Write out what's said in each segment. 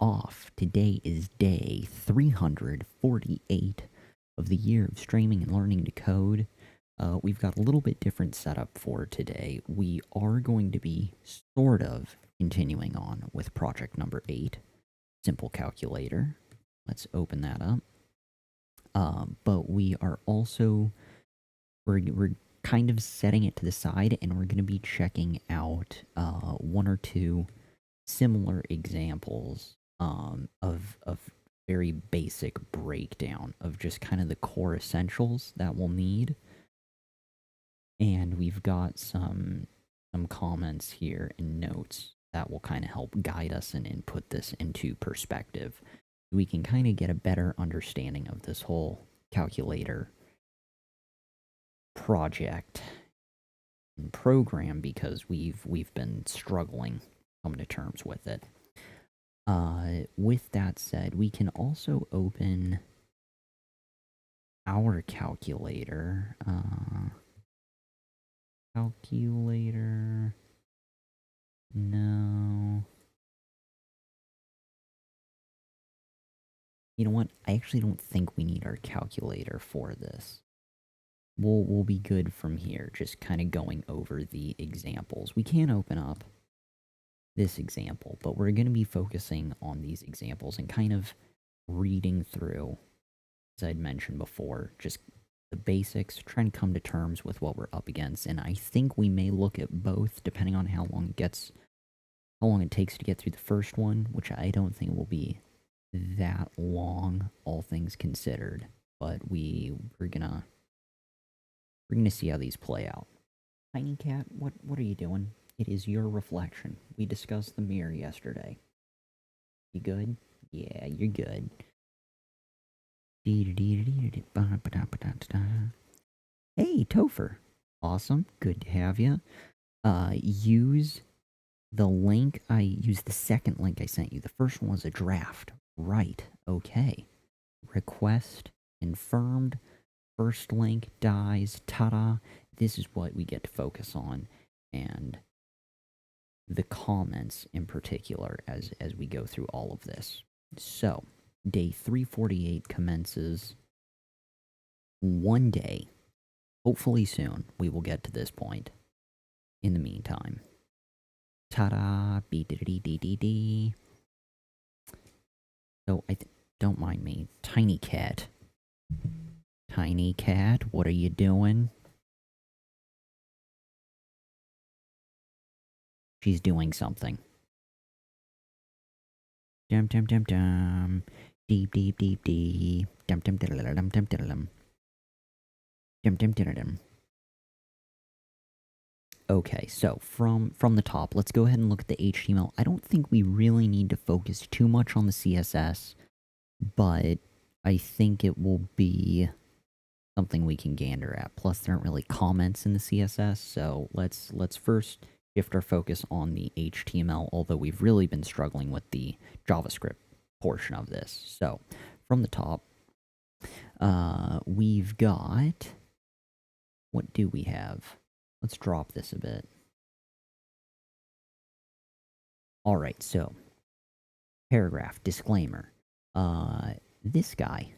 off. Today is day 348 of the year of streaming and learning to code. We've got a little bit different setup for today. We are going to be sort of continuing on with project number 8, Simple Calculator. Let's open that up. But we are also, we're kind of setting it to the side, and we're going to be checking out one or two similar examples of very basic breakdown of just kind of the core essentials that we'll need. And we've got some comments here and notes that will kind of help guide us and put this into perspective. We can kind of get a better understanding of this whole calculator project and program, because we've been struggling coming to terms with it. With that said, we can also open our calculator. Calculator. No. You know what? I actually don't think we need our calculator for this. We'll be good from here, just kind of going over the examples. We can open up this example, but we're going to be focusing on these examples and kind of reading through, as I'd mentioned before, just the basics, trying to come to terms with what we're up against. And I think we may look at both depending on how long it takes to get through the first one, which I don't think will be that long, all things considered. But we're gonna see how these play out. Tiny Cat, what are you doing? It is your reflection. We discussed the mirror yesterday. You good? Yeah, you're good. Hey, Topher. Awesome. Good to have you. Use the second link I sent you. The first one was a draft. Right. Okay. Request confirmed. First link dies. Ta-da. This is what we get to focus on. And the comments in particular as we go through all of this. So, day 348 commences one day. Hopefully soon we will get to this point. In the meantime, ta-da, be-dee-dee-dee-dee-dee. So, don't mind me. Tiny Cat. Tiny Cat, what are you doing? She's doing something. Dum dum dum dum. Deep deep deep deep. Dum dum dum dum dum dum dum. Dum dum dum dum. Okay, so from the top, let's go ahead and look at the HTML. I don't think we really need to focus too much on the CSS, but I think it will be something we can gander at. Plus, there aren't really comments in the CSS, so let's first shift our focus on the HTML, although we've really been struggling with the JavaScript portion of this. So, from the top, we've got... What do we have? Let's drop this a bit. Alright, so, paragraph, disclaimer. This guy,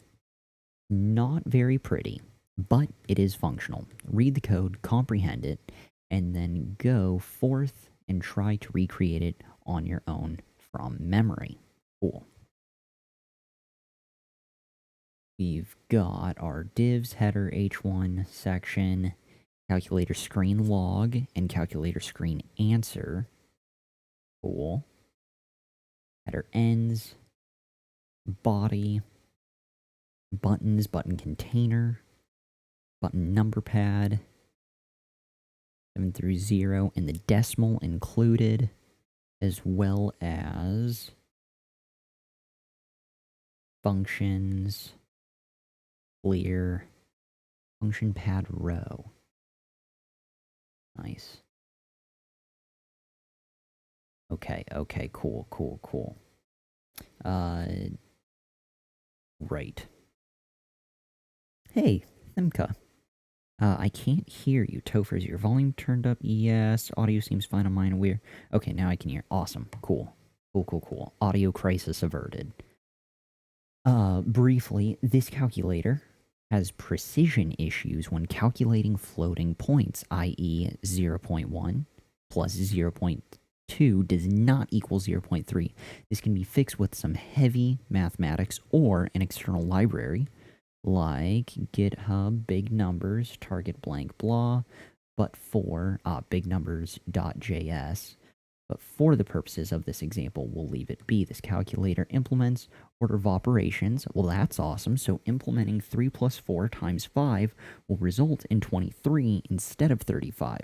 not very pretty, but it is functional. Read the code, comprehend it, and then go forth and try to recreate it on your own from memory. Cool. We've got our divs, header, h1 section, calculator screen log, and calculator screen answer. Cool. Header ends, body, buttons, button container, button number pad, 7 through 0, and the decimal included, as well as functions, clear, function pad row. Nice. Okay, cool. Right. Hey, Thimka. I can't hear you. Topher, is your volume turned up? Yes. Audio seems fine on mine. Weird. Okay, now I can hear. Awesome. Cool. Cool. Audio crisis averted. Briefly, this calculator has precision issues when calculating floating points, i.e. 0.1 plus 0.2 does not equal 0.3. This can be fixed with some heavy mathematics or an external library like GitHub big numbers target blank blah, but for bignumbers.js. But for the purposes of this example, we'll leave it be. This calculator implements order of operations. Well, that's awesome. So implementing 3 plus 4 times 5 will result in 23 instead of 35.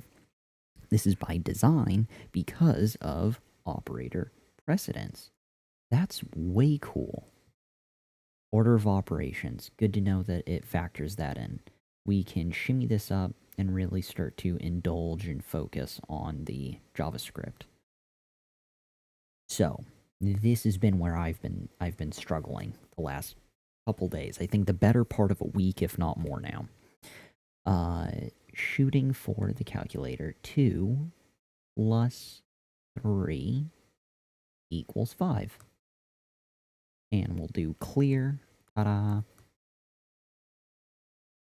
This is by design because of operator precedence. That's way cool. Order of operations. Good to know that it factors that in. We can shimmy this up and really start to indulge and focus on the JavaScript. So, this has been where I've been struggling the last couple days. I think the better part of a week, if not more now. Shooting for the calculator. 2 plus 3 equals 5. And we'll do clear. Ta-da.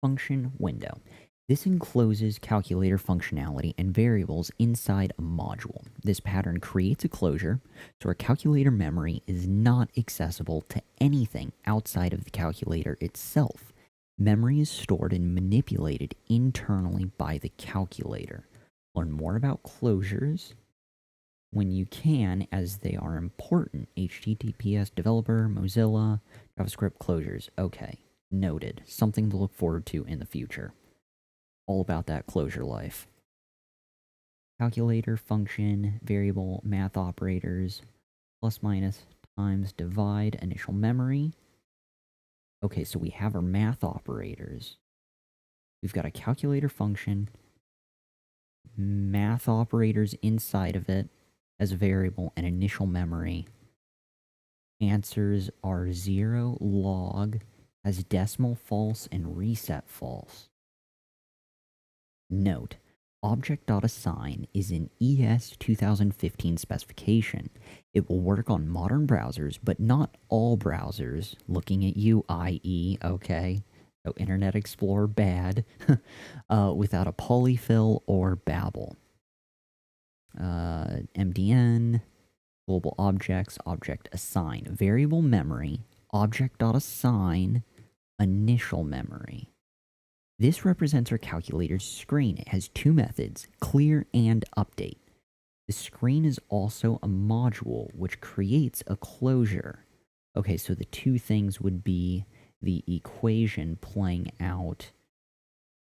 Function window. This encloses calculator functionality and variables inside a module. This pattern creates a closure, so our calculator memory is not accessible to anything outside of the calculator itself. Memory is stored and manipulated internally by the calculator. Learn more about closures when you can, as they are important. HTTPS developer, Mozilla, JavaScript closures. Okay, noted. Something to look forward to in the future. All about that closure life. Calculator, function, variable, math operators, plus, minus, times, divide, initial memory. Okay, so we have our math operators. We've got a calculator function, math operators inside of it as a variable, and initial memory. Answers are 0, log, has decimal false, and reset false. Note, object.assign is an ES 2015 specification. It will work on modern browsers, but not all browsers. Looking at you, IE, okay? So Internet Explorer, bad. Without a polyfill or Babel. MDN, global objects, object assign. Variable memory, object.assign, initial memory. This represents our calculator's screen. It has 2 methods, clear and update. The screen is also a module which creates a closure. Okay, so the 2 things would be the equation playing out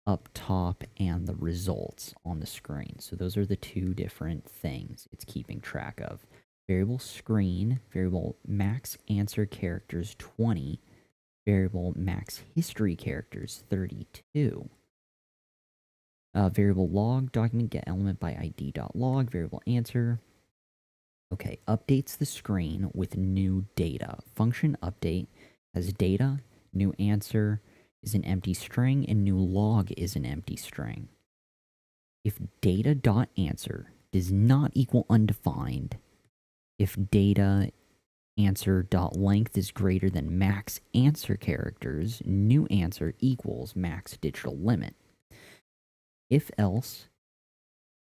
up top and the results on the screen. So those are the 2 different things it's keeping track of. Variable screen, variable max answer characters 20, variable max history characters 32. Variable log document get element by id.log, variable answer. Okay, updates the screen with new data. Function update has data, new answer is an empty string, and new log is an empty string. If data.answer does not equal undefined, if data answer.length is greater than max answer characters, new answer equals max digital limit. If else,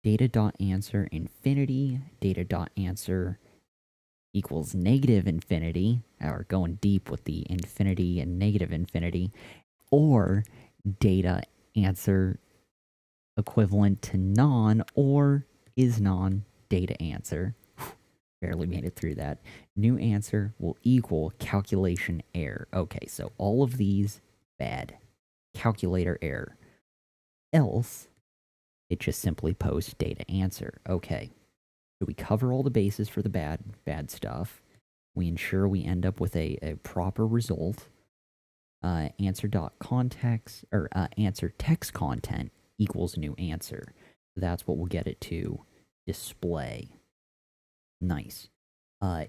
data.answer infinity, data.answer equals negative infinity, or going deep with the infinity and negative infinity, or data answer equivalent to non or is non data answer. Barely made it through that. New answer will equal calculation error. Okay, so all of these, bad. Calculator error. Else, it just simply posts data answer. Okay, so we cover all the bases for the bad stuff. We ensure we end up with a proper result. Answer.context, or answer text content equals new answer. That's what will get it to display. Nice.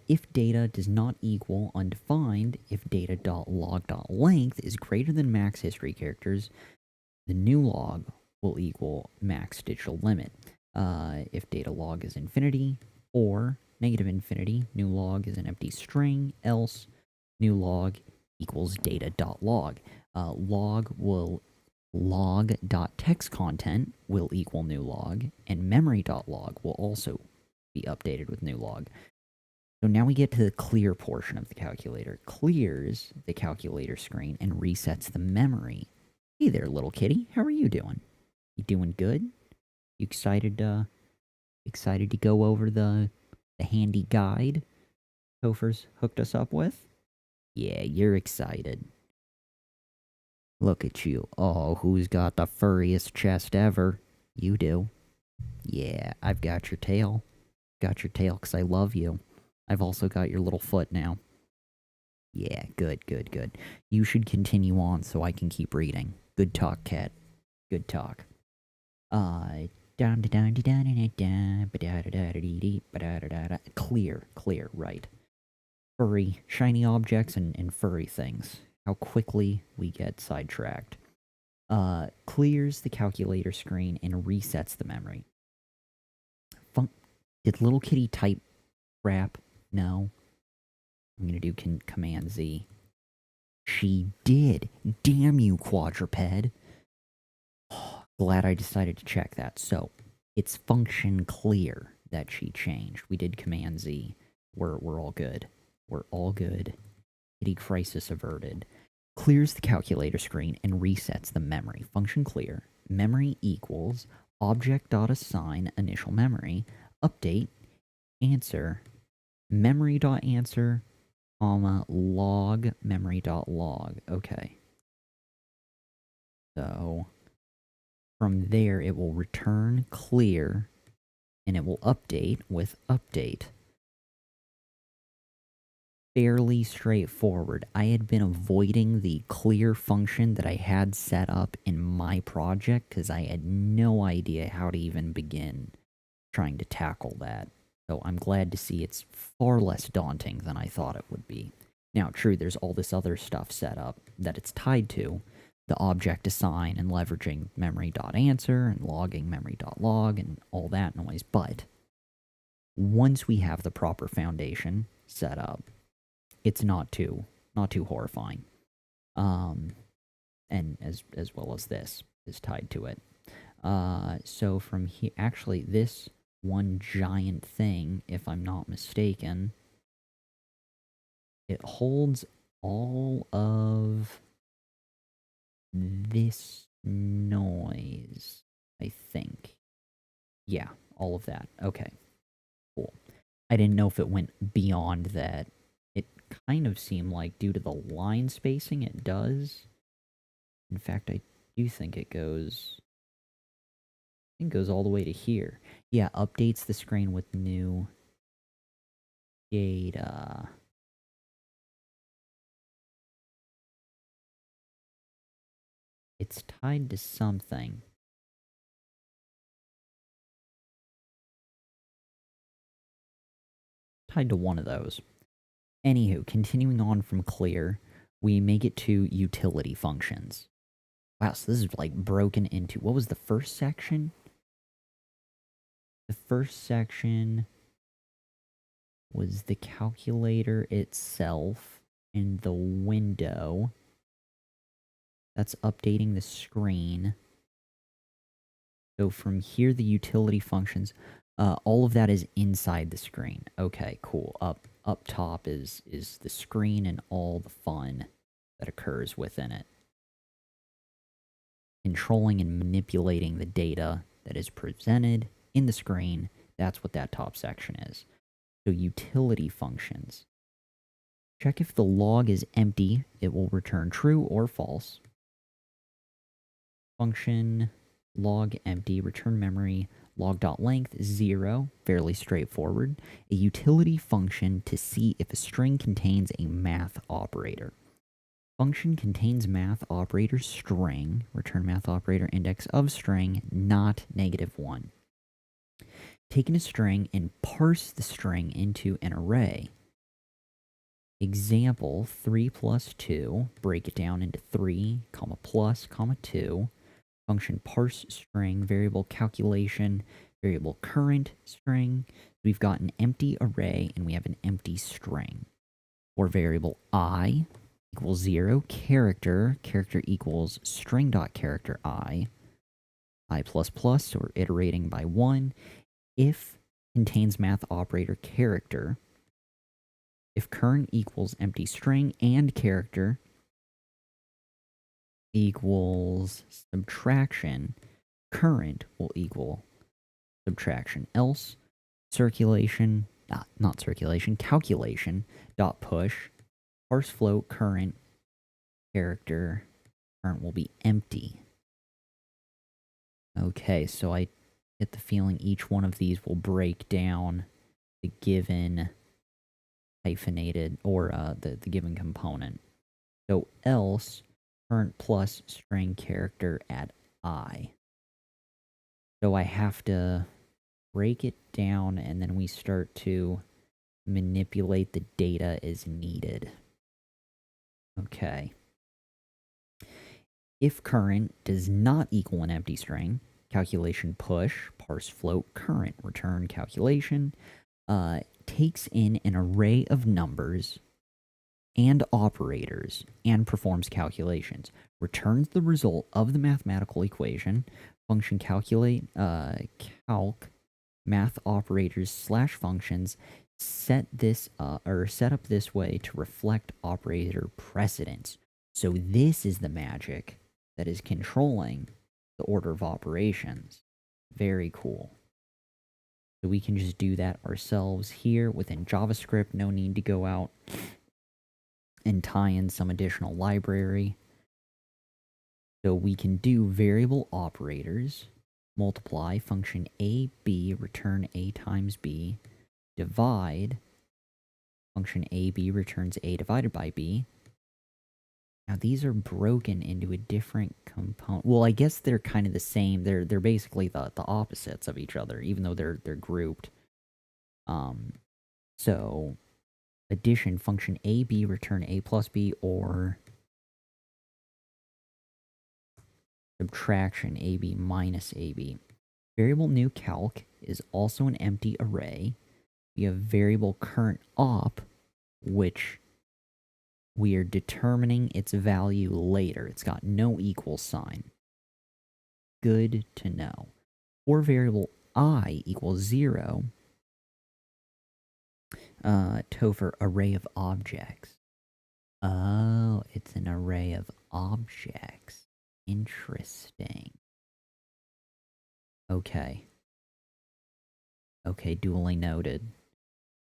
If data does not equal undefined, if data.log.length is greater than max history characters, the new log will equal max digital limit. If data log is infinity, or negative infinity, new log is an empty string, else new log equals data.log. Log.text content will equal new log, and memory.log will also be updated with new log. So now we get to the clear portion of the calculator. Clears the calculator screen and resets the memory. Hey there, little kitty. How are you doing? You doing good? You excited to go over the handy guide Topher's hooked us up with? Yeah, you're excited. Look at you. Oh, who's got the furriest chest ever? You do. Yeah, I've got your tail. Got your tail because I love you. I've also got your little foot now. Yeah, good, good, good. You should continue on so I can keep reading. Good talk, cat. Good talk. Clear, right. Furry, shiny objects and furry things. How quickly we get sidetracked. Clears the calculator screen and resets the memory. Did little kitty type crap? No. I'm gonna do Command Z. She did. Damn you, quadruped. Glad I decided to check that. So, it's function clear that she changed. We did Command Z. We're all good. We're all good. Kitty crisis averted. Clears the calculator screen and resets the memory. Function clear. Memory equals object.assign initial memory. Update. Answer. Memory.answer, log memory.log. Okay. So from there it will return clear and it will update with update. Fairly straightforward. I had been avoiding the clear function that I had set up in my project because I had no idea how to even begin trying to tackle that. So I'm glad to see it's far less daunting than I thought it would be. Now, true, there's all this other stuff set up that it's tied to, the object assign and leveraging memory.answer and logging memory.log and all that noise, but once we have the proper foundation set up, it's not too horrifying. And as well as this is tied to it. So from here, actually, this one giant thing, if I'm not mistaken, it holds all of this noise, I think. Yeah, all of that. Okay, cool. I didn't know if it went beyond that. It kind of seemed like, due to the line spacing, it does. In fact, I do think it goes... it goes all the way to here. Yeah, updates the screen with new data. It's tied to something. Tied to one of those. Anywho, continuing on from clear, we make it to utility functions. Wow, so this is like broken into... what was the first section? The first section was the calculator itself and the window. That's updating the screen. So from here, the utility functions, all of that is inside the screen. Okay, cool. Up top is the screen and all the fun that occurs within it. Controlling and manipulating the data that is presented in the screen, that's what that top section is. So utility functions. Check if the log is empty, it will return true or false. Function log empty, return memory, log.length 0, fairly straightforward. A utility function to see if a string contains a math operator. Function contains math operator string, return math operator index of string, not -1. Taking a string and parse the string into an array. Example, 3 plus 2, break it down into 3, comma plus, comma 2. Function parse string, variable calculation, variable current string. We've got an empty array and we have an empty string. For variable I equals 0, character equals string.character I plus plus, so we're iterating by 1. If contains math operator character, if current equals empty string and character equals subtraction, current will equal subtraction. Else, calculation dot push, parse float current character, current will be empty. Okay, so I get the feeling each one of these will break down the given hyphenated, or the given component. So else, current plus string character at I. So I have to break it down, and then we start to manipulate the data as needed. Okay. If current does not equal an empty string, calculation push, parse float current, return calculation, takes in an array of numbers and operators and performs calculations, returns the result of the mathematical equation, function calculate, calc, math operators slash functions, set up this way to reflect operator precedence. So this is the magic that is controlling the order of operations. Very cool. So we can just do that ourselves here within JavaScript. No need to go out and tie in some additional library. So we can do variable operators, multiply, function a, b, return a times b, divide, function a, b returns a divided by b. Now these are broken into a different component. Well, I guess they're kind of the same. They're basically the opposites of each other, even though they're grouped. So addition, function a, b, return a plus b, or subtraction, ab minus ab. Variable new calc is also an empty array. We have variable current op, which we are determining its value later. It's got no equal sign. Good to know. For variable I equals 0, Topher, array of objects. Oh, it's an array of objects. Interesting. Okay. Okay, duly noted.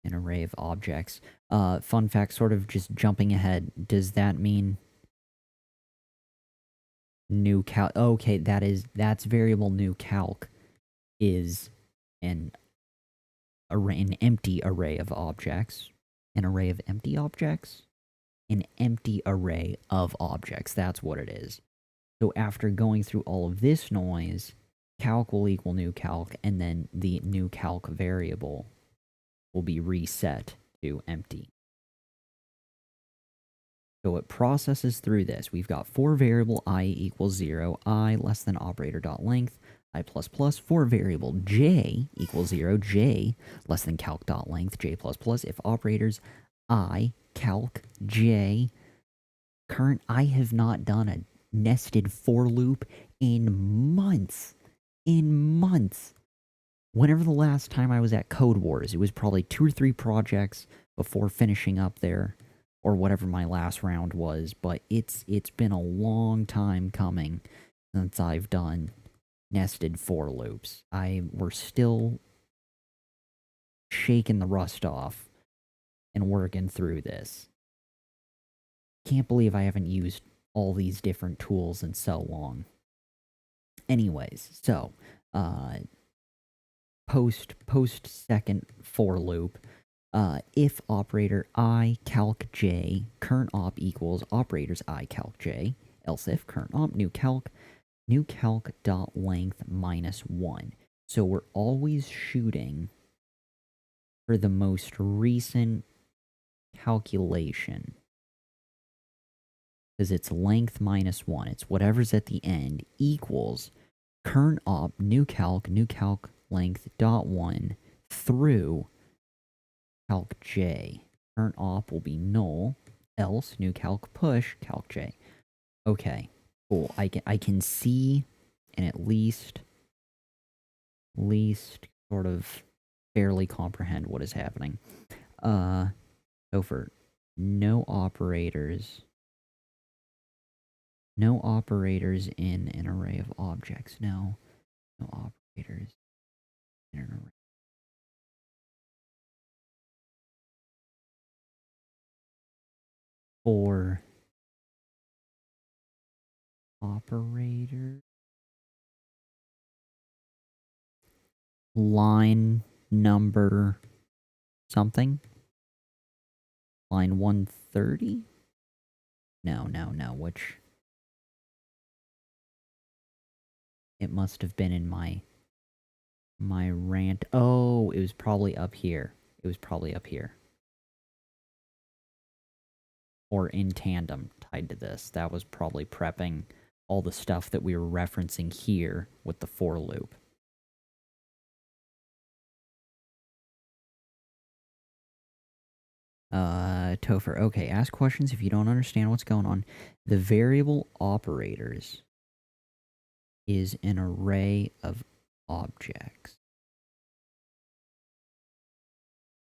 An array of objects. Fun fact, sort of just jumping ahead. Does that mean new calc? Okay, that's variable new calc is an empty array of objects. An array of empty objects? An empty array of objects. That's what it is. So after going through all of this noise, calc will equal new calc, and then the new calc variable will be reset to empty. So it processes through this. We've got for variable I equals 0, I less than operator dot length, I plus plus. For variable j equals 0, j less than calc dot length, j plus plus. If operators I, calc, j, current. I have not done a nested for loop in months. Whenever the last time I was at Code Wars, it was probably 2 or 3 projects before finishing up there, or whatever my last round was, but it's been a long time coming since I've done nested for loops. We're still shaking the rust off and working through this. Can't believe I haven't used all these different tools in so long. Anyways, so post second for loop, if operator I calc j current op equals operators I calc j, else if current op new calc dot length minus 1. So we're always shooting for the most recent calculation, because it's length minus 1. It's whatever's at the end equals current op new calc length dot one through calc j. Current op will be null, else new calc push calc j. Okay, cool. I can see and at least sort of barely comprehend what is happening. So for no operators in an array of objects. No operators in an array. For operator line number something. Line 130? No, which it must have been in my rant. Oh, it was probably up here. Or in tandem tied to this. That was probably prepping all the stuff that we were referencing here with the for loop. Topher, okay, ask questions if you don't understand what's going on. The variable operators is an array of objects.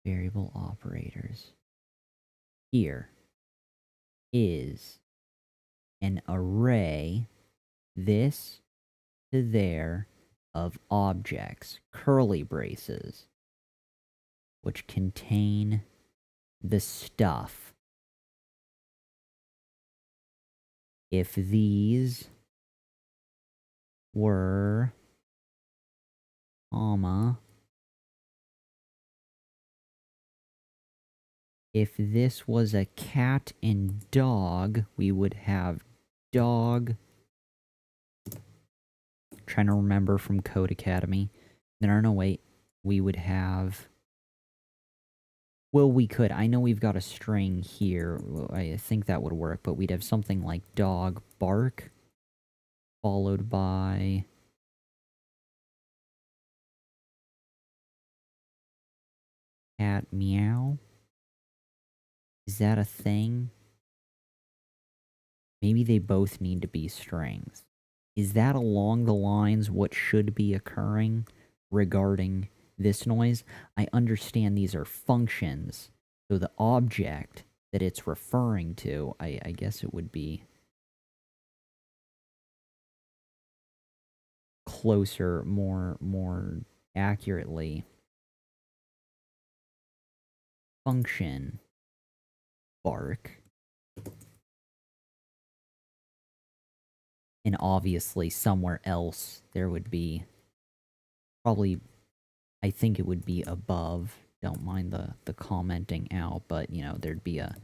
Variable operators. Here is an array, this to there, of objects, curly braces, which contain the stuff. If these were, comma, if this was a cat and dog, we would have dog. Trying to remember from Code Academy. No, wait. We would have. Well, we could. I know we've got a string here. I think that would work, but we'd have something like dog bark, followed by cat meow. Is that a thing? Maybe they both need to be strings. Is that along the lines what should be occurring regarding this noise? I understand these are functions, so the object that it's referring to, I guess it would be closer, more accurately, function bark. And obviously somewhere else there would be probably, I think it would be above. Don't mind the commenting out, but you know, there'd be a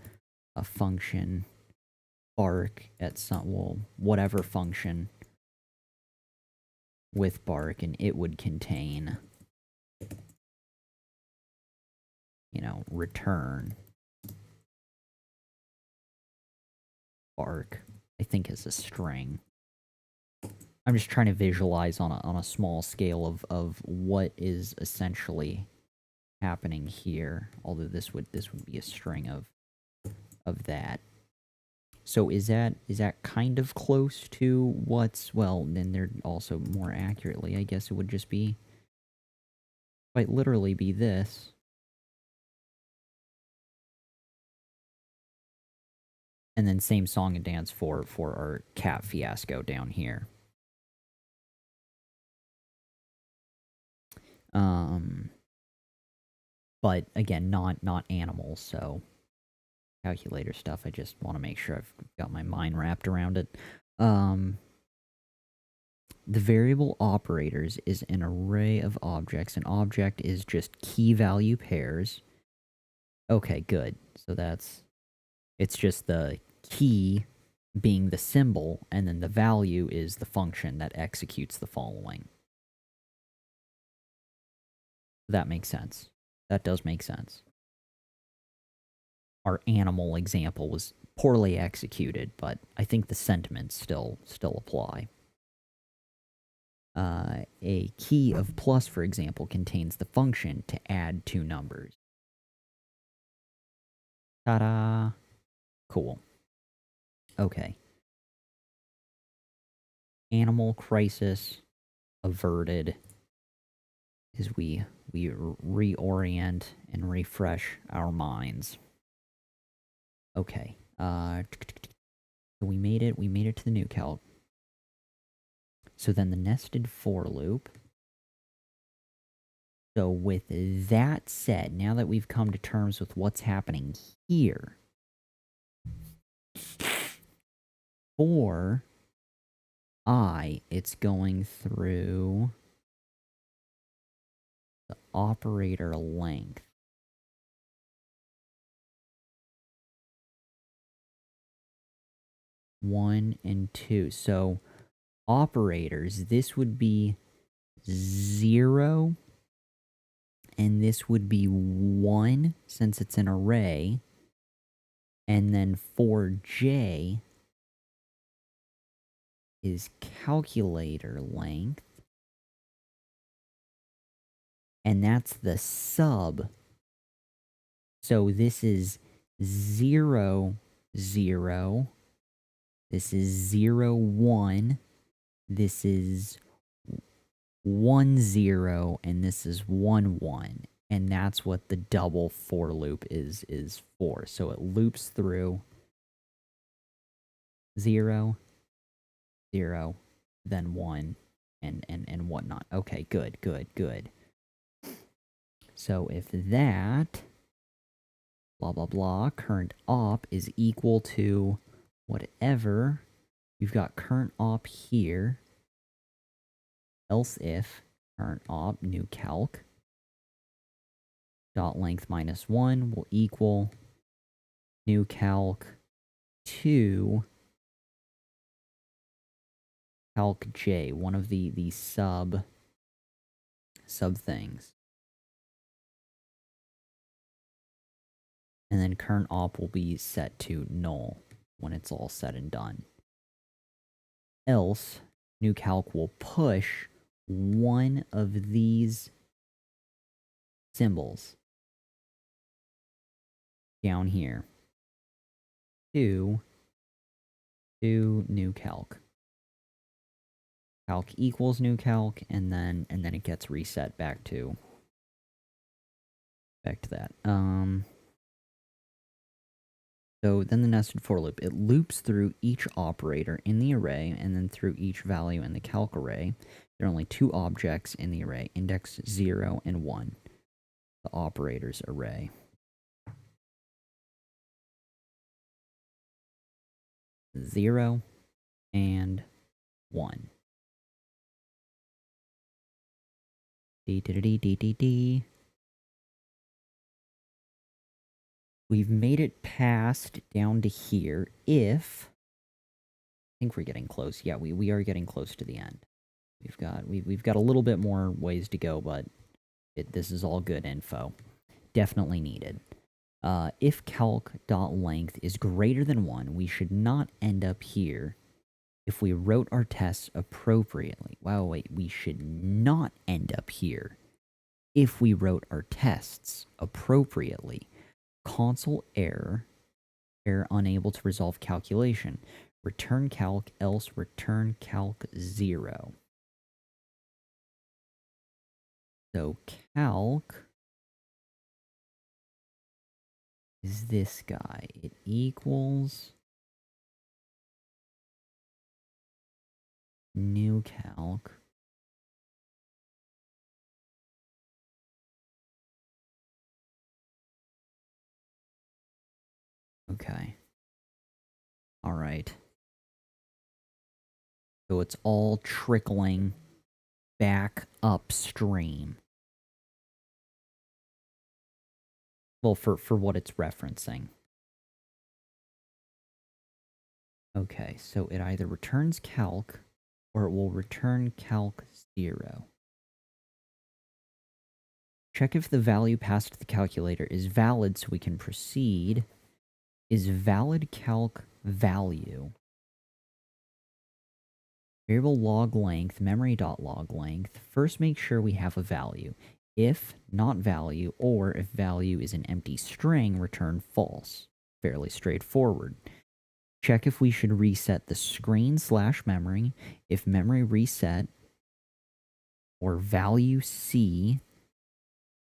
function bark at some, well, whatever function with bark, and it would contain, you know, return bark, I think is a string. I'm just trying to visualize on a small scale of what is essentially happening here. Although this would be a string of that. So is that kind of close to what's, well, then there'd also more accurately, I guess it would just be, quite literally be this. And then same song and dance for our cat fiasco down here. But again, not animals, so calculator stuff. I just want to make sure I've got my mind wrapped around it. The variable operators is an array of objects. An object is just key value pairs. Okay, good. So it's just the key being the symbol, and then the value is the function that executes the following. That makes sense. That does make sense. Our animal example was poorly executed, but I think the sentiments still apply. A key of plus, for example, contains the function to add two numbers. Ta-da! Cool. Okay. Animal crisis averted as we reorient and refresh our minds. Okay. We made it. We made it to the new calc. So then the nested for loop. So with that said, now that we've come to terms with what's happening here, for I, it's going through the operator length. One and two. So operators, this would be 0, and this would be 1 since it's an array, and then for j is calculator length, and that's the sub. So this is 0, 0, this is 0, 1, this is 1, 0, and this is 1, 1. And that's what the double for loop is for. So it loops through 0, 0, then 1, and whatnot. Okay, good, good, good. So if that, blah, blah, blah, current op is equal to whatever, you've got current op here, else if current op new calc dot length minus 1 will equal new calc 2 calc j, one of the sub things. And then current op will be set to null when it's all said and done. Else, new calc will push one of these symbols down here to new calc. Calc equals new calc, and then it gets reset back to that. So then the nested for loop, it loops through each operator in the array and then through each value in the calc array. There are only two objects in the array, index 0 and 1, the operators array. 0 and 1. D. We've made it past down to here. If I think we're getting close. Yeah, we are getting close to the end. We've got a little bit more ways to go, but this is all good info. Definitely needed. If calc.length is greater than 1, we should not end up here if we wrote our tests appropriately. Wow, wait, we should not end up here if we wrote our tests appropriately. Console error unable to resolve calculation. Return calc, else return calc 0. So calc is this guy. It equals new calc okay. Alright. So it's all trickling back upstream. Well, for what it's referencing. Okay, so it either returns calc, or it will return calc 0. Check if the value passed to the calculator is valid so we can proceed. Is valid calc value Variable log length, memory.log length. First make sure we have a value. If not value, or if value is an empty string, return false. Fairly straightforward. Check if we should reset the screen/memory. If memory reset or value C,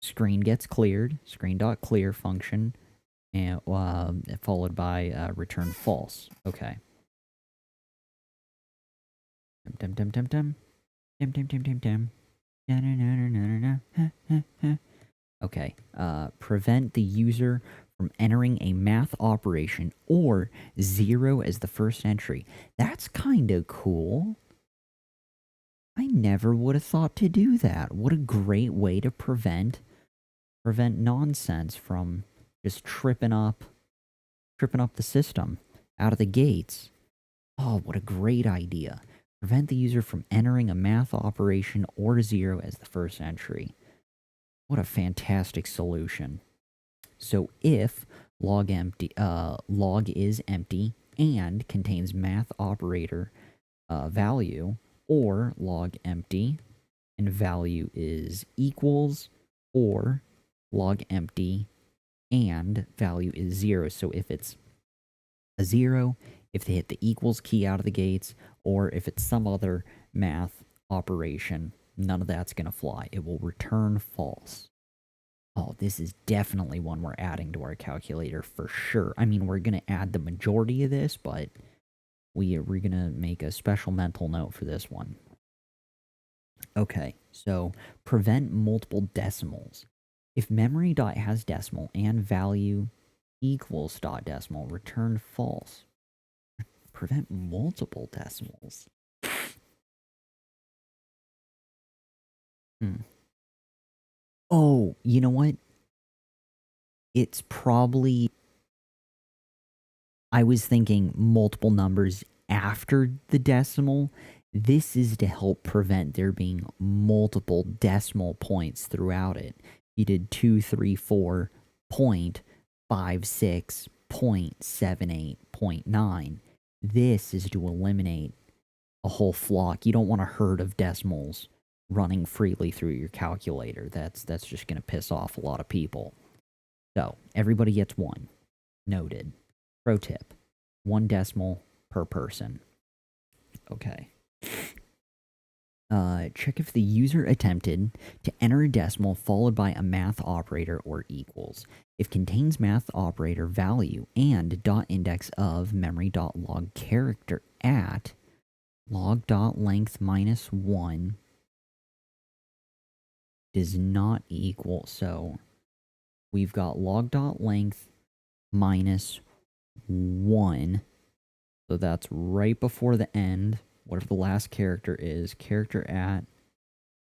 screen gets cleared, screen.clear function, and followed by return false. Okay. Dum dum dum dum dum dum dum dum dum. Okay. Prevent the user from entering a math operation or 0 as the first entry. That's kind of cool. I never would have thought to do that. What a great way to prevent nonsense from just tripping up the system out of the gates. Oh, what a great idea. Prevent the user from entering a math operation or 0 as the first entry. What a fantastic solution. So if log is empty and contains math operator value, or log empty and value is equals, or log empty and value is 0. So if it's a 0, if they hit the equals key out of the gates, or if it's some other math operation, none of that's going to fly. It will return false. Oh, this is definitely one we're adding to our calculator for sure. I mean, we're going to add the majority of this, but we're going to make a special mental note for this one. Okay, so prevent multiple decimals. If memory dot has decimal and value equals dot decimal, return false. Prevent multiple decimals. Oh, you know what? It's probably... I was thinking multiple numbers after the decimal. This is to help prevent there being multiple decimal points throughout it. You did 234.56.78.9. This is to eliminate a whole flock. You don't want a herd of decimals running freely through your calculator. That's just going to piss off a lot of people. So, everybody gets one. Noted. Pro tip. 1 decimal per person. Okay. Check if the user attempted to enter a decimal followed by a math operator or equals. If contains math operator value and dot index of memory.log character at log.length -1 does not equal. So we've got log.length -1. So that's right before the end. Whatever the last character is. Character at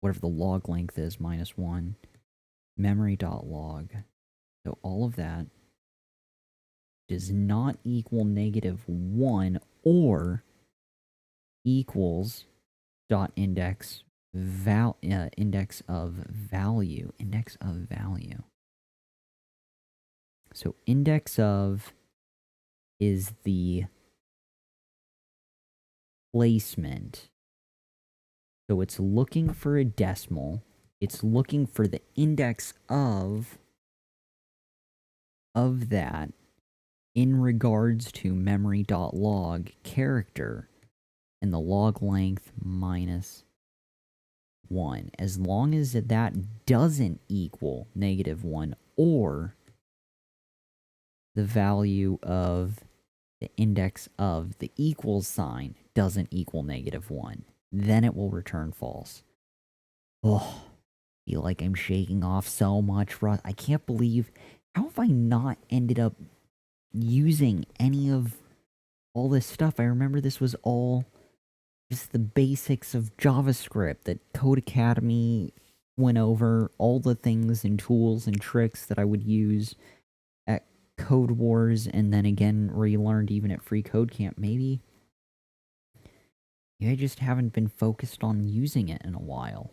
whatever the log length is -1. Memory.log. So all of that does not equal -1 or equals dot index index of value. Index of value. So index of is the placement. So it's looking for a decimal. It's looking for the index of that in regards to memory.log character and the log length -1. As long as that doesn't equal -1 or the value of the index of the equals sign doesn't equal -1, then it will return false. Oh, I feel like I'm shaking off so much rust. I can't believe, how have I not ended up using any of all this stuff? I remember this was all just the basics of JavaScript that Code Academy went over, all the things and tools and tricks that I would use at Code Wars, and then again relearned even at Free Code Camp. Maybe I just haven't been focused on using it in a while.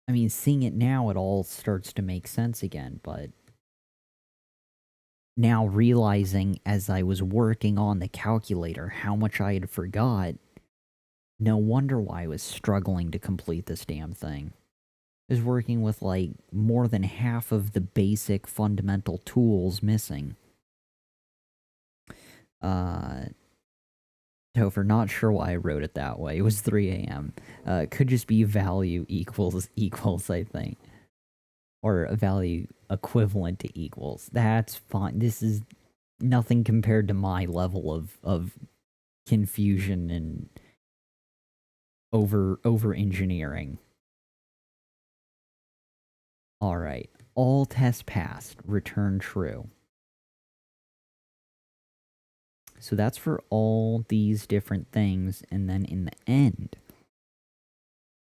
I mean, seeing it now, it all starts to make sense again, but now realizing as I was working on the calculator how much I had forgot, no wonder why I was struggling to complete this damn thing. I was working with, like, more than half of the basic fundamental tools missing. Topher, not sure why I wrote it that way. It was 3 a.m. It could just be value equals, I think. Or a value equivalent to equals. That's fine. This is nothing compared to my level of confusion and over engineering. Alright. All tests passed. Return true. So that's for all these different things, and then in the end,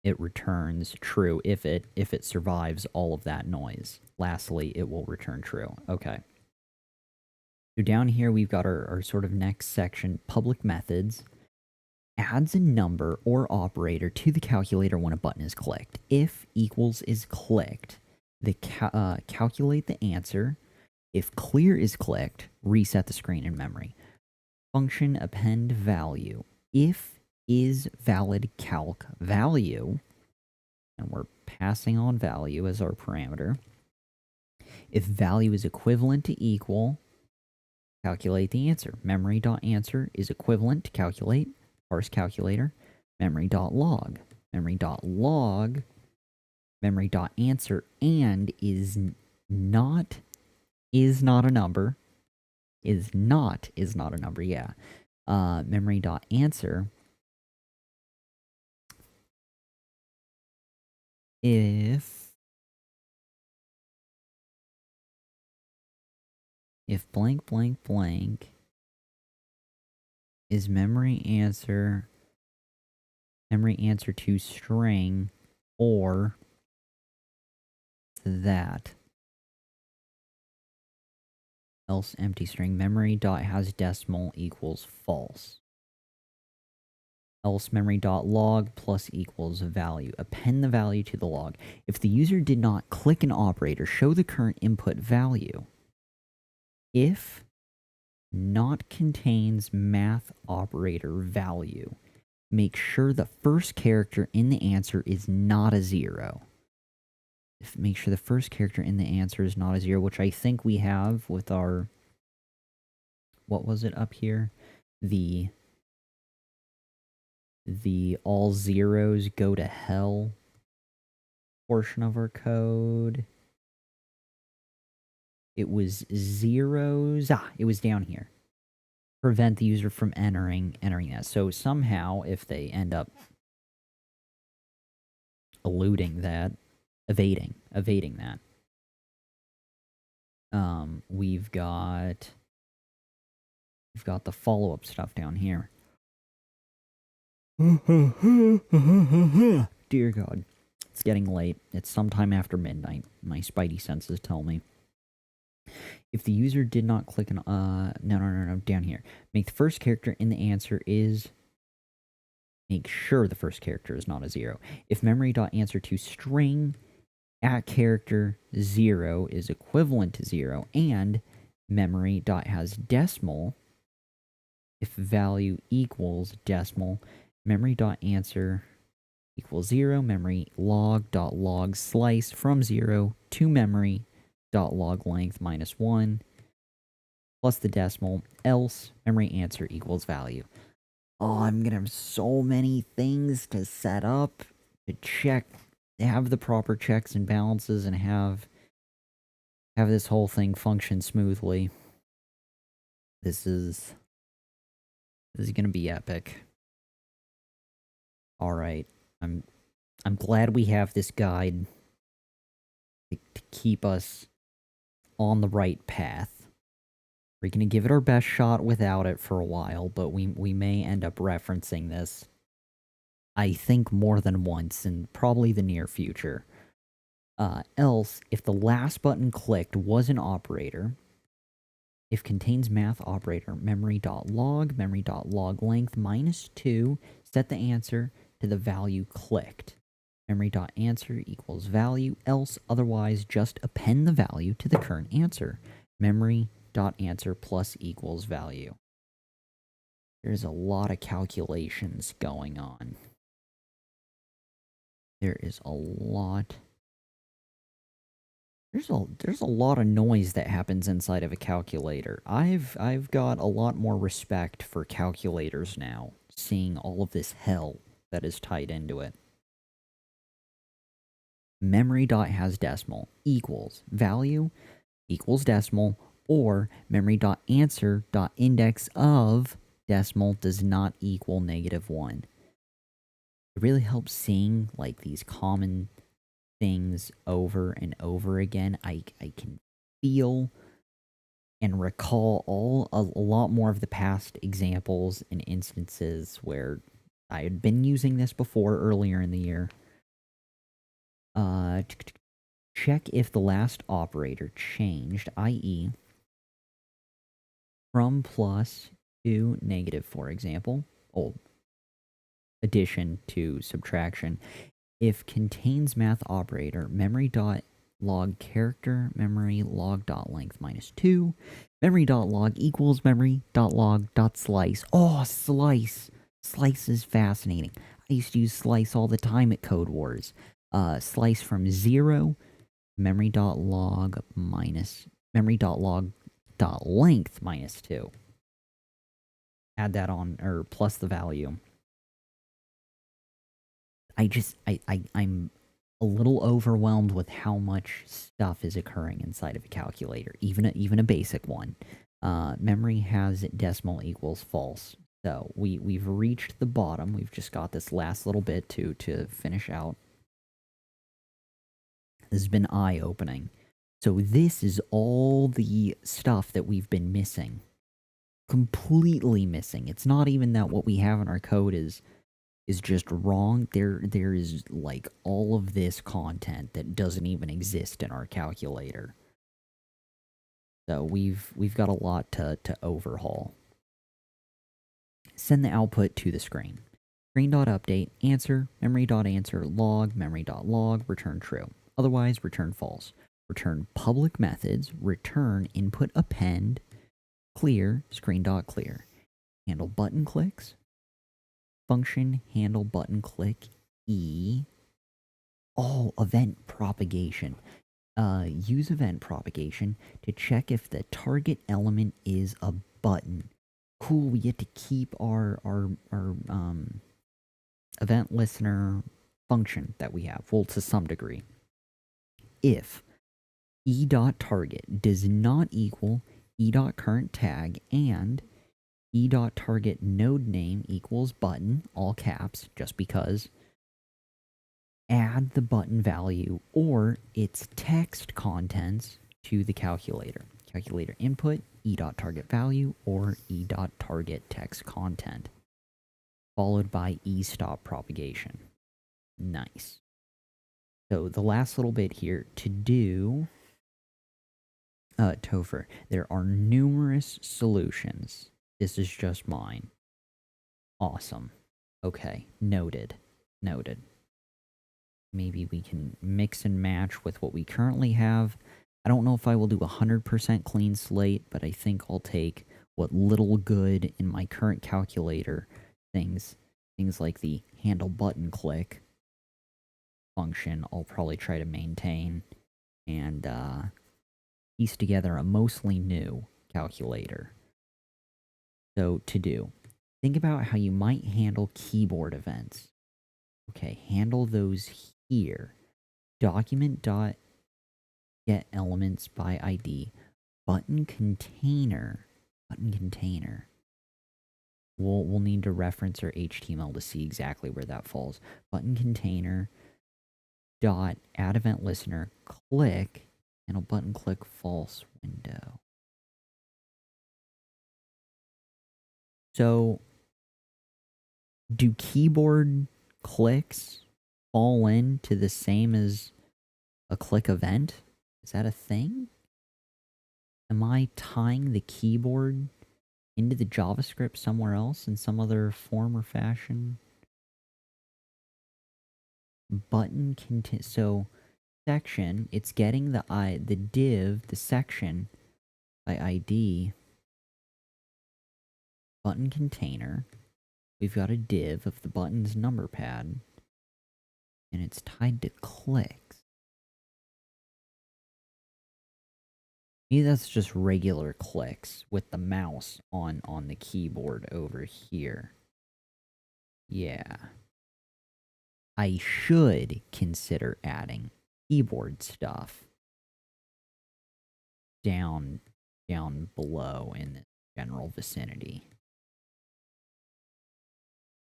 it returns true if it survives all of that noise. Lastly, it will return true. Okay. So down here we've got our sort of next section, public methods. Adds a number or operator to the calculator when a button is clicked. If equals is clicked, calculate the answer. If clear is clicked, reset the screen in memory. Function append value. If is valid calc value, and we're passing on value as our parameter. If value is equivalent to equal, calculate the answer. Memory.answer is equivalent to calculate. Parse calculator. Memory.log. Memory.log. Memory.answer and is not a number. Is not a number, yeah. Memory.answer if blank blank blank is memory answer to string or that, else empty string. Memory dot has decimal equals false. Else memory dot log plus equals value. Append the value to the log. If the user did not click an operator, show the current input value. If not contains math operator value, make sure the first character in the answer is not a 0. Make sure the first character in the answer is not a 0, which I think we have with our... What was it up here? The all zeros go to hell portion of our code. It was zeros. It was down here. Prevent the user from entering that. So somehow, if they end up eluding that, evading that, we've got the follow-up stuff down here. Dear God. It's getting late. It's sometime after midnight. My spidey senses tell me. If the user did not click an... No, down here. Make the first character in the answer is... Make sure the first character is not a 0. If memory.answer to string at character 0 is equivalent to 0, and memory.has decimal, if value equals decimal, memory.answer equals 0, memory log slice from 0 to memory log length minus 1 plus the decimal, else memory answer equals value. Oh, I'm gonna have so many things to set up, to check, have the proper checks and balances, and have this whole thing function smoothly. This is gonna be epic. Alright, I'm glad we have this guide to keep us on the right path. We're gonna give it our best shot without it for a while, but we may end up referencing this, I think, more than once in probably the near future. Else, if the last button clicked was an operator, if contains math operator, memory.log length minus 2, set the answer to the value clicked. Memory.answer equals value, else otherwise just append the value to the current answer. Memory memory.answer plus equals value. There's a lot of calculations going on. There is a lot. There's a lot of noise that happens inside of a calculator. I've got a lot more respect for calculators now, seeing all of this hell that is tied into it. Memory.hasDecimal equals value equals decimal, or memory.answer.index of decimal does not equal -1. It really helps seeing like these common things over and over again. I can feel and recall a lot more of the past examples and instances where I had been using this before earlier in the year. Check if the last operator changed, i.e. from plus to negative, for example. Addition to subtraction. If contains math operator, memory.log character, memory log.length -2, memory.log equals memory.log.slice. Oh, slice. Slice is fascinating. I used to use slice all the time at Code Wars. Slice from 0, memory.log minus memory.log.length -2. Add that on, or plus the value. I'm a little overwhelmed with how much stuff is occurring inside of a calculator, even a basic one. Memory has decimal equals false. So we've reached the bottom. We've just got this last little bit to finish out. This has been eye-opening. So this is all the stuff that we've been missing. Completely missing. It's not even that what we have in our code is just wrong. There is like all of this content that doesn't even exist in our calculator. So we've got a lot to overhaul. Send the output to the screen. Screen.update, answer, memory.answer, log, memory.log, return true. Otherwise, return false. Return public methods, return input append, clear, screen.clear. Handle button clicks, function handle button click E. Oh, event propagation. Use event propagation to check if the target element is a button. Cool, we get to keep our event listener function that we have, well, to some degree. If e.target does not equal e.current tag and e.target node name equals button, all caps, just because, add the button value or its text contents to the calculator. Calculator input, e.target value or e.target text content, followed by e-stop propagation. Nice. So the last little bit here to do, Topher, there are numerous solutions. This is just mine. Awesome. Okay, noted. Noted. Maybe we can mix and match with what we currently have. I don't know if I will do 100% clean slate, but I think I'll take what little good in my current calculator, things like the handle button click function, I'll probably try to maintain and piece together a mostly new calculator. So to do, think about how you might handle keyboard events. Okay, handle those here. Document.get elements by ID. Button container. We'll need to reference our HTML to see exactly where that falls. Button container dot add event listener click and a button click false window. So do keyboard clicks fall into the same as a click event? Is that a thing? Am I tying the keyboard into the JavaScript somewhere else in some other form or fashion? Button content. So section, it's getting the div, the section ID button container. We've got a div of the button's number pad, and it's tied to clicks. Maybe that's just regular clicks with the mouse on the keyboard over here. Yeah. I should consider adding keyboard stuff down below in the general vicinity.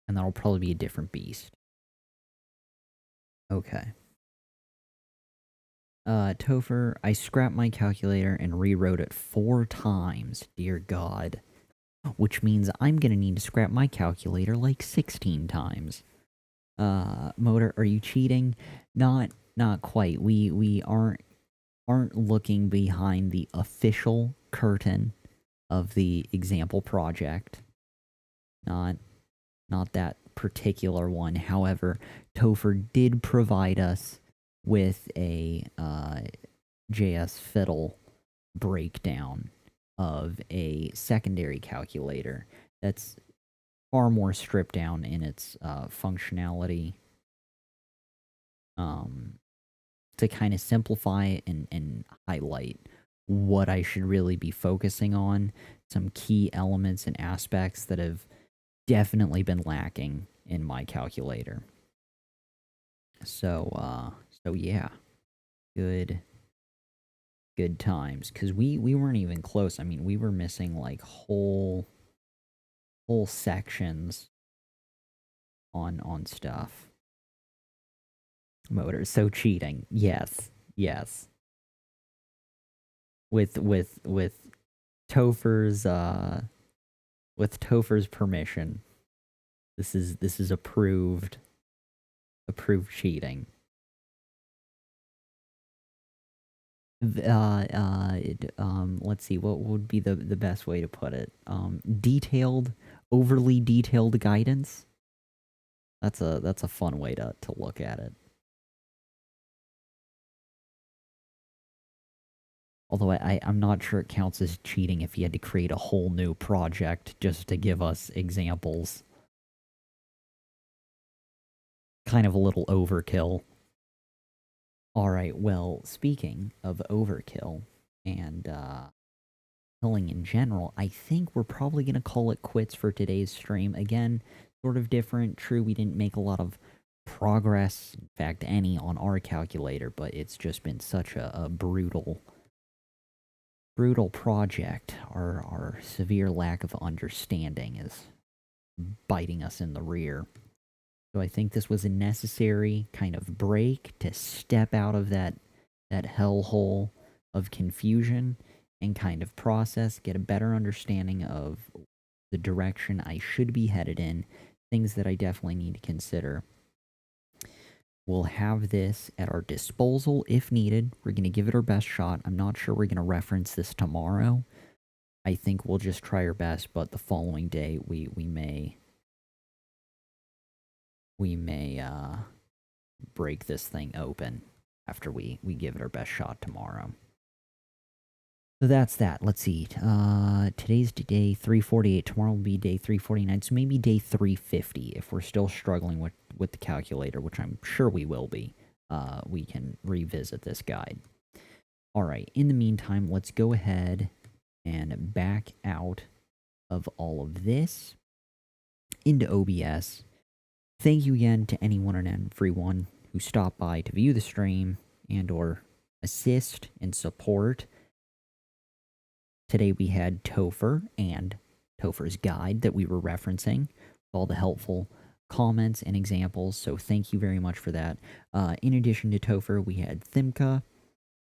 And that'll probably be a different beast. Okay. Topher, I scrapped my calculator and rewrote it 4 times, dear God. Which means I'm gonna need to scrap my calculator like 16 times. Motor, are you cheating? Not quite. We aren't looking behind the official curtain of the example project. Not that particular one. However, Topher did provide us with a JS Fiddle breakdown of a secondary calculator that's far more stripped down in its functionality, to kind of simplify and highlight what I should really be focusing on, some key elements and aspects that have definitely been lacking in my calculator. So yeah, good times, because we weren't even close. I mean, we were missing like whole sections on stuff. Motor, so cheating. Yes. With Topher's permission. This is approved cheating. Let's see, what would be the best way to put it? Overly detailed guidance. That's a fun way to look at it. Although I'm not sure it counts as cheating if he had to create a whole new project just to give us examples. Kind of a little overkill. Alright, well, speaking of overkill and killing in general, I think we're probably going to call it quits for today's stream. Again, sort of different. True, we didn't make a lot of progress, in fact, any on our calculator, but it's just been such a brutal project. Our severe lack of understanding is biting us in the rear. So I think this was a necessary kind of break to step out of that hellhole of confusion and kind of process, get a better understanding of the direction I should be headed in, things that I definitely need to consider. We'll have this at our disposal if needed. We're going to give it our best shot. I'm not sure we're going to reference this tomorrow. I think we'll just try our best, but the following day we may break this thing open after we give it our best shot tomorrow. So that's that. Let's see. Today's day 348. Tomorrow will be day 349. So maybe day 350 if we're still struggling with the calculator, which I'm sure we will be. We can revisit this guide. All right. In the meantime, let's go ahead and back out of all of this into OBS. Thank you again to anyone and everyone who stopped by to view the stream and or assist and support. Today we had Topher and Topher's guide that we were referencing, all the helpful comments and examples, so thank you very much for that. In addition to Topher, we had Thimka,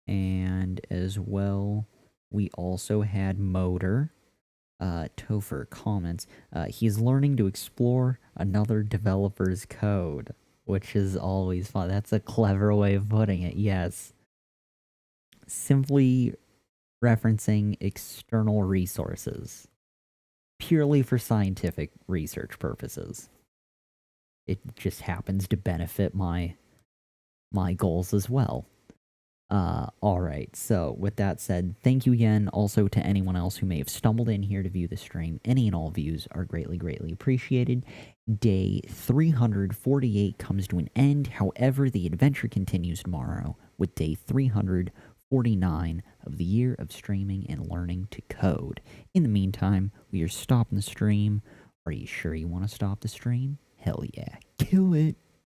and as well, we also had Motor. Topher comments, he's learning to explore another developer's code, which is always fun. That's a clever way of putting it, yes. Simply referencing external resources purely for scientific research purposes. It just happens to benefit my goals as well. Alright, so with that said, thank you again also to anyone else who may have stumbled in here to view the stream. Any and all views are greatly, greatly appreciated. Day 348 comes to an end. However, the adventure continues tomorrow with day 349 of the year of streaming and learning to code. In the meantime, we are stopping the stream. Are you sure you want to stop the stream? Hell yeah. Kill it.